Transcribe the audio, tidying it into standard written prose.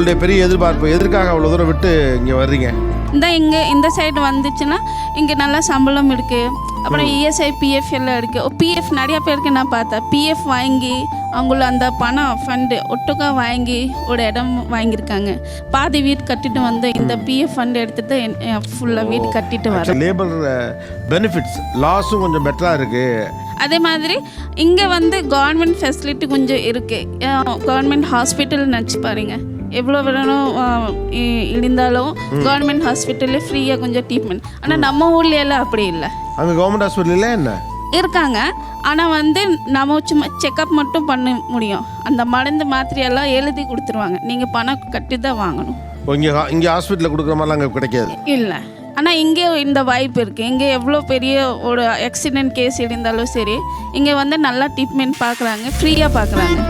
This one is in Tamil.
உங்களுடைய பெரிய எதிர்பார்ப்பு? எதற்காக அவ்வளோ தூரம் விட்டு இங்கே வர்றீங்க? இந்த சைடு வந்துச்சுன்னா இங்கே நல்லா சம்பளம் இருக்குது. அப்புறம் இஎஸ்ஐ பிஎஃப் எல்லாம் இருக்குது. பிஎஃப் நிறையா பேருக்கு நான் பார்த்தேன். பிஎஃப் வாங்கி அவங்கள அந்த பணம் ஃபண்டு ஒட்டுக்கா வாங்கி ஒரு இடம் வாங்கியிருக்காங்க. பாதி வீடு கட்டிட்டு வந்து இந்த பிஎஃப் ஃபண்டு எடுத்துகிட்டு ஃபுல்லாக வீடு கட்டிட்டு வரேன். லேபர் பெனிஃபிட்ஸ் லாஸும் கொஞ்சம் பெட்டராக இருக்குது. அதே மாதிரி இங்கே வந்து கவர்மெண்ட் ஃபெசிலிட்டி கொஞ்சம் இருக்குது. கவர்மெண்ட் ஹாஸ்பிட்டல் நினச்சி பாருங்க, எவ்வளோ வேணும் இருந்தாலும் கவர்மெண்ட் ஹாஸ்பிட்டலில் ஃப்ரீயாக கொஞ்சம் ட்ரீட்மெண்ட். ஆனால் நம்ம ஊர்லையெல்லாம் அப்படி இல்லை. அங்கே கவர்மெண்ட் ஹாஸ்பிட்டலில் என்ன இருக்காங்க, ஆனால் வந்து நம்ம சும்மா செக்கப் மட்டும் பண்ண முடியும். அந்த மருந்து மாத்திரையெல்லாம் எழுதி கொடுத்துருவாங்க, நீங்கள் பணம் கட்டி தான் வாங்கணும். இங்கே ஹாஸ்பிட்டலில் கொடுக்குற மாதிரிலாம் அங்கே கிடைக்காது. இல்லை, ஆனால் இங்கே இந்த வாய்ப்பு இருக்குது. இங்கே எவ்வளோ பெரிய ஒரு ஆக்சிடென்ட் கேஸ் இருந்தாலும் சரி, இங்கே வந்து நல்லா ட்ரீட்மெண்ட் பார்க்குறாங்க, ஃப்ரீயாக பார்க்குறாங்க.